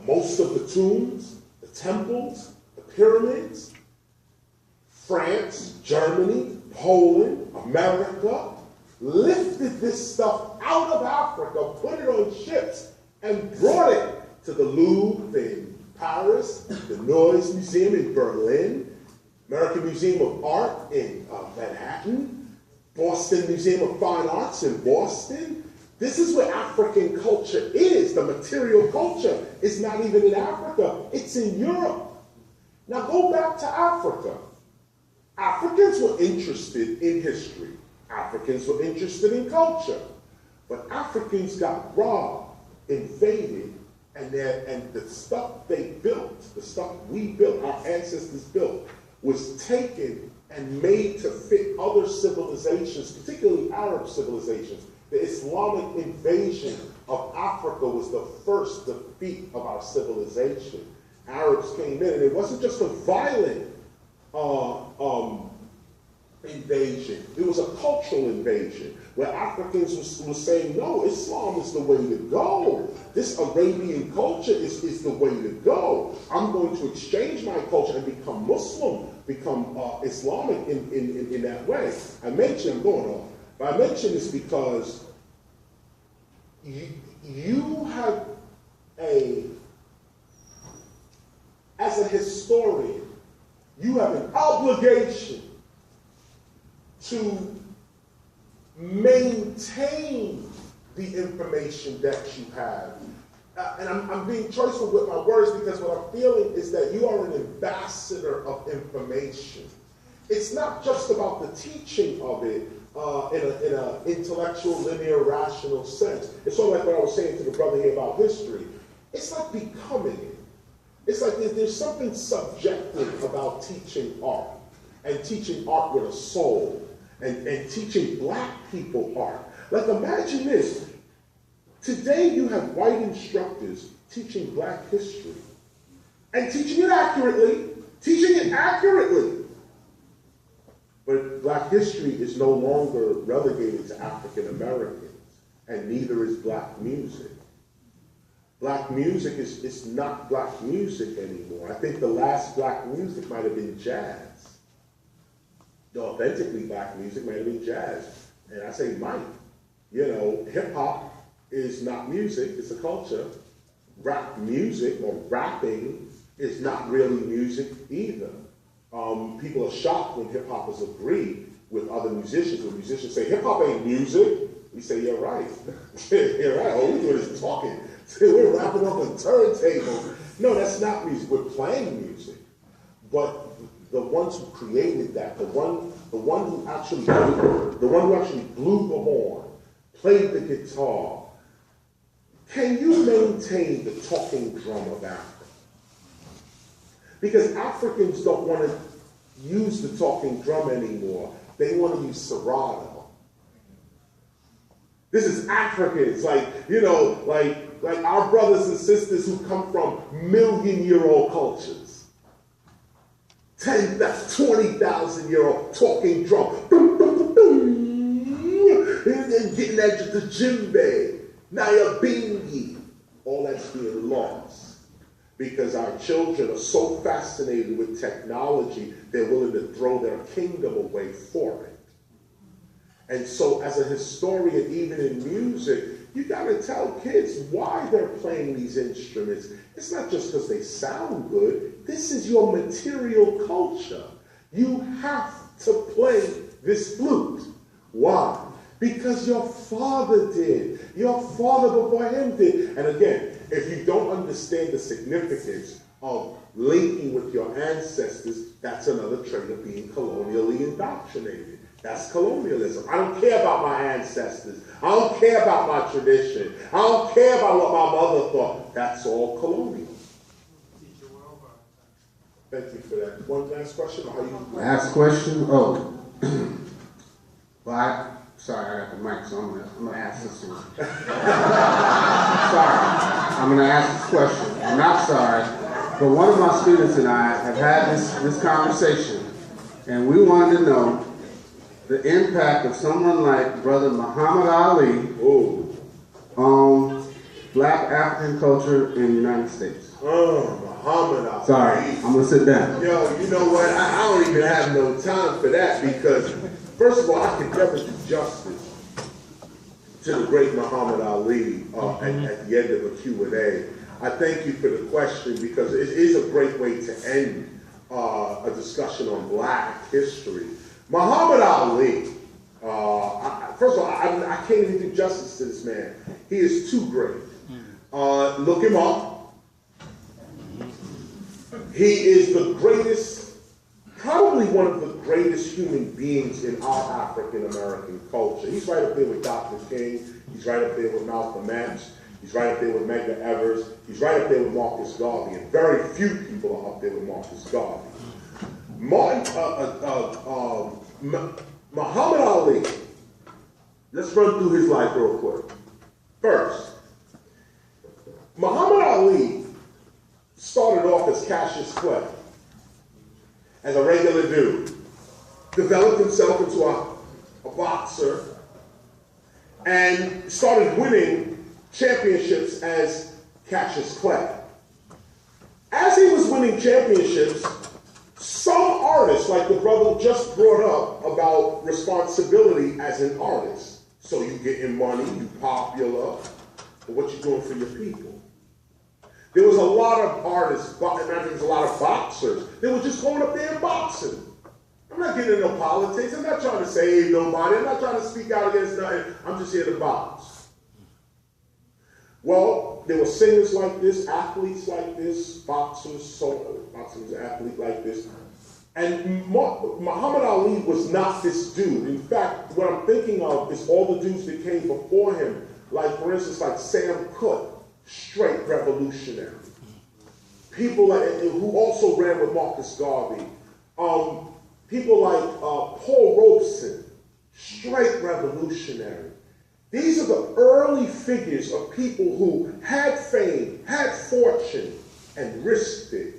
Most of the tombs, the temples, the pyramids, France, Germany, Poland, America, lifted this stuff out of Africa, put it on ships, and brought it to the Louvre in Paris, the Noise Museum in Berlin, American Museum of Art in Manhattan, Boston Museum of Fine Arts in Boston. This is where African culture is. The material culture is not even in Africa. It's in Europe. Now go back to Africa. Africans were interested in history. Africans were interested in culture. But Africans got robbed, invaded, and the stuff they built, the stuff we built, our ancestors built, was taken and made to fit other civilizations, particularly Arab civilizations. The Islamic invasion of Africa was the first defeat of our civilization. Arabs came in, and it wasn't just a violent invasion. It was a cultural invasion where Africans were saying, no, Islam is the way to go. This Arabian culture is the way to go. I'm going to exchange my culture and become Muslim, become Islamic in that way. I mentioned, I'm going on. But I mention this because you have as a historian, you have an obligation to maintain the information that you have. And I'm being choiceful with my words because what I'm feeling is that you are an ambassador of information. It's not just about the teaching of it in an intellectual, linear, rational sense. It's sort of like what I was saying to the brother here about history. It's like becoming it. It's like there's something subjective about teaching art, and teaching art with a soul, and teaching black people art. Like imagine this. Today you have white instructors teaching black history, and teaching it accurately, But black history is no longer relegated to African Americans, and neither is black music. Black music is not black music anymore. I think the last black music might have been jazz. The authentically black music might have been jazz. And I say might. You know, hip hop is not music, it's a culture. Rap music or rapping is not really music either. People are shocked when hip hoppers agree with other musicians. When musicians say hip hop ain't music, we say you're right. You're right. All we're doing is talking. We're rapping off on turntables. No, that's not music. We're playing music. But the ones who created that, the one who actually blew the horn, played the guitar, can you maintain the talking drum of Africa? Because Africans don't want to use the talking drum anymore. They want to use Serato. This is Africans, like our brothers and sisters who come from million-year-old cultures. 10,000, 20,000-year-old talking drum. Boom, boom, boom, boom. And getting at the djembe, nyabingi. All that's being lost. Because our children are so fascinated with technology, they're willing to throw their kingdom away for it. And so as a historian, even in music, you gotta tell kids why they're playing these instruments. It's not just because they sound good. This is your material culture. You have to play this flute. Why? Because your father did. Your father before him did. And again, if you don't understand the significance of linking with your ancestors, that's another trait of being colonially indoctrinated. That's colonialism. I don't care about my ancestors. I don't care about my tradition. I don't care about what my mother thought. That's all colonial. Thank you for that. One last question? Last question? Oh. Well, sorry, I got the mic, so I'm gonna ask this one. Sorry. I'm gonna ask this question. I'm not sorry, but one of my students and I have had this conversation, and we wanted to know the impact of someone like Brother Muhammad Ali black African culture in the United States? Oh, Muhammad Ali. Sorry, I'm gonna sit down. Yo, you know what? I don't even have no time for that because, first of all, I can never do justice to the great Muhammad Ali at the end of a Q&A. I thank you for the question because it is a great way to end a discussion on black history. Muhammad Ali, first of all, I can't even do justice to this man. He is too great. Look him up. He is the greatest, probably one of the greatest human beings in our African American culture. He's right up there with Dr. King. He's right up there with Malcolm X. He's right up there with Medgar Evers. He's right up there with Marcus Garvey. And very few people are up there with Marcus Garvey. Muhammad Ali, let's run through his life real quick. First, Muhammad Ali started off as Cassius Clay, as a regular dude, developed himself into a boxer, and started winning championships as Cassius Clay. As he was winning championships, some artists, like the brother just brought up about responsibility as an artist. So you getting money, you popular, but what you doing for your people? There was a lot of artists, there was a lot of boxers. They were just going up there and boxing. I'm not getting into politics. I'm not trying to save nobody. I'm not trying to speak out against nothing. I'm just here to box. Well, there were singers like this, athletes like this, boxers, boxing was an athlete like this. And Muhammad Ali was not this dude. In fact, what I'm thinking of is all the dudes that came before him, like, for instance, like Sam Cooke. Straight revolutionary. People like, who also ran with Marcus Garvey. People like Paul Robeson, straight revolutionary. These are the early figures of people who had fame, had fortune, and risked it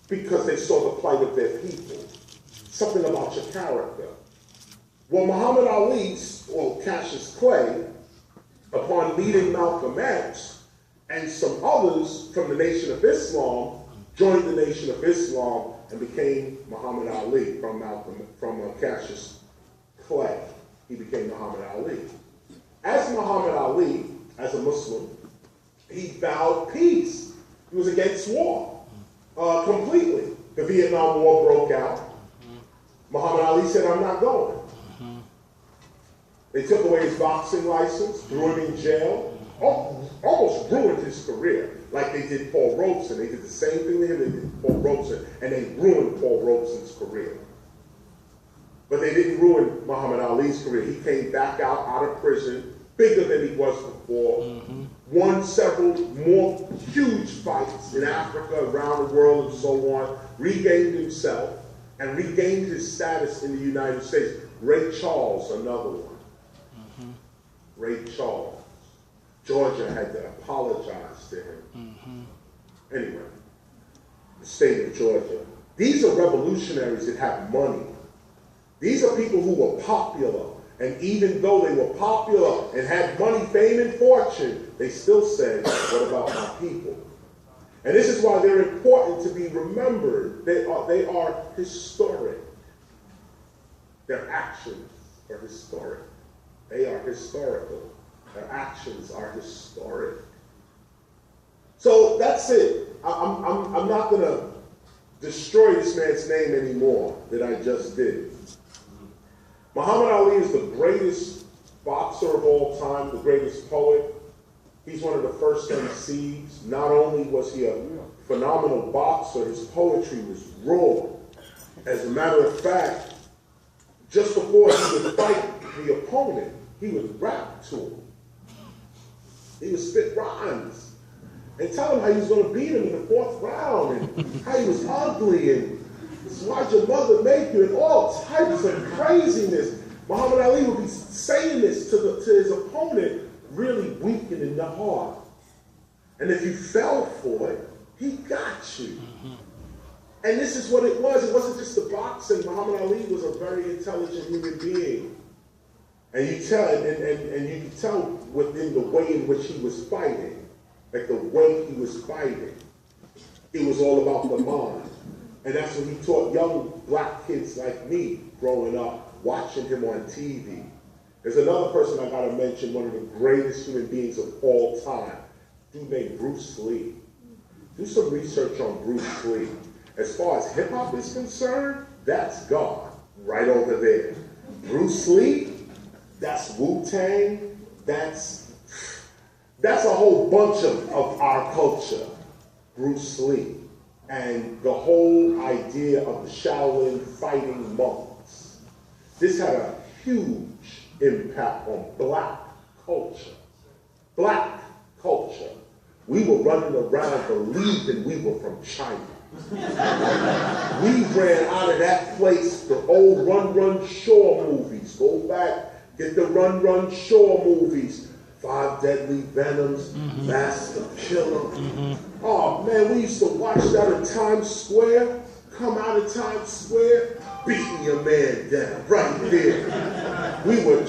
because they saw the plight of their people. Something about your character. Well, Muhammad Ali, or Cassius Clay, upon meeting Malcolm X, and some others from the Nation of Islam joined the Nation of Islam and became Muhammad Ali from Cassius Clay. He became Muhammad Ali. As Muhammad Ali, as a Muslim, he vowed peace. He was against war completely. The Vietnam War broke out. Muhammad Ali said, I'm not going. They took away his boxing license, threw him in jail, almost ruined his career, like they did Paul Robeson. They did the same thing to him they did Paul Robeson, and they ruined Paul Robeson's career. But they didn't ruin Muhammad Ali's career. He came back out of prison, bigger than he was before, won several more huge fights in Africa, around the world, and so on, regained himself, and regained his status in the United States. Ray Charles, another one. Ray Charles. Georgia had to apologize to him. Anyway, the state of Georgia. These are revolutionaries that have money. These are people who were popular. And even though they were popular and had money, fame, and fortune, they still said, what about my people? And this is why they're important to be remembered. They are historic. Their actions are historic. They are historical. Their actions are historic. So that's it. I'm not going to destroy this man's name anymore that I just did. Muhammad Ali is the greatest boxer of all time, the greatest poet. He's one of the first MCs. Not only was he a phenomenal boxer, his poetry was raw. As a matter of fact, just before he would fight the opponent, he would rap to him. He would spit rhymes and tell him how he was going to beat him in the fourth round and how he was ugly and why'd your mother make you and all types of craziness. Muhammad Ali would be saying this to his opponent, really weakening the heart. And if you fell for it, he got you. And this is what it was. It wasn't just the boxing. Muhammad Ali was a very intelligent human being. And you tell, and you can tell within the way in which he was fighting. like the way he was fighting, it was all about the mind. And that's what he taught young black kids like me growing up, watching him on TV. There's another person I gotta mention, one of the greatest human beings of all time, a dude named Bruce Lee. Do some research on Bruce Lee. As far as hip hop is concerned, that's God right over there. Bruce Lee, that's Wu-Tang, that's a whole bunch of our culture. Bruce Lee. And the whole idea of the Shaolin fighting monks. This had a huge impact on black culture. Black culture. We were running around believing we were from China. We ran out of that place, the old Run Run Shaw movies. Go back, get the Run Run Shaw movies. 5 Deadly Venoms, Master Killer. Oh man, we used to watch that in Times Square. Come out of Times Square, beating your man down right there. We were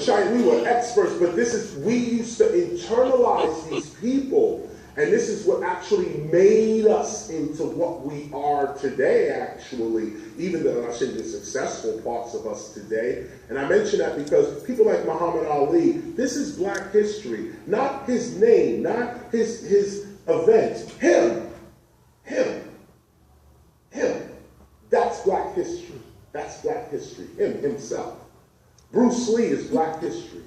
experts, but we used to internalize these people. And this is what actually made us into what we are today, actually, even though I shouldn't be successful parts of us today. And I mention that because people like Muhammad Ali, this is black history, not his name, not his events. Him. That's black history. That's black history. Him, himself. Bruce Lee is black history.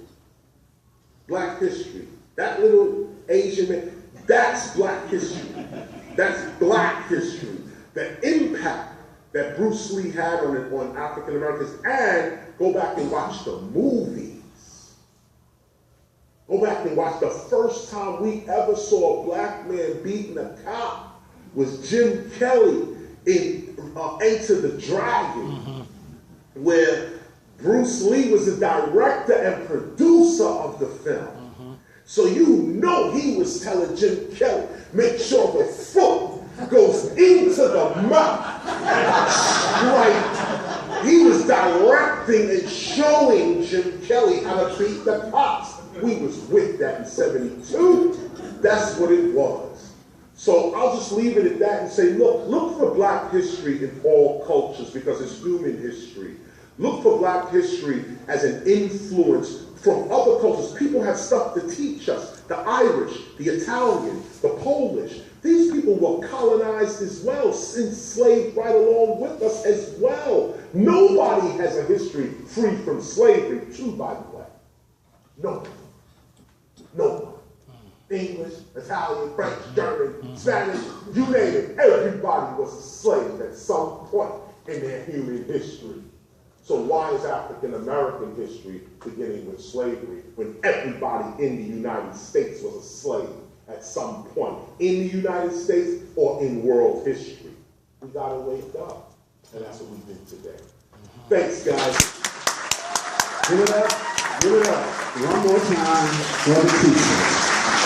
Black history. That little Asian man, that's black history. That's black history. The impact that Bruce Lee had on African Americans, and go back and watch the movies. Go back and watch the first time we ever saw a black man beating a cop was Jim Kelly in Enter the Dragon, where Bruce Lee was the director and producer of the film. So you know he was telling Jim Kelly, make sure the foot goes into the mouth. Right. He was directing and showing Jim Kelly how to beat the cops. We was with that in 72. That's what it was. So I'll just leave it at that and say, look for black history in all cultures because it's human history. Look for black history as an influence from other cultures. People have stuff to teach us. The Irish, the Italian, the Polish. These people were colonized as well, enslaved right along with us as well. Nobody has a history free from slavery, too, by the way. Nobody. Nobody. English, Italian, French, German, Spanish, you name it. Everybody was a slave at some point in their human history. So why is African American history beginning with slavery when everybody in the United States was a slave at some point in the United States or in world history? We gotta wake up, and that's what we did today. Thanks, guys. Give it up. Give it up. One more time for the teachers.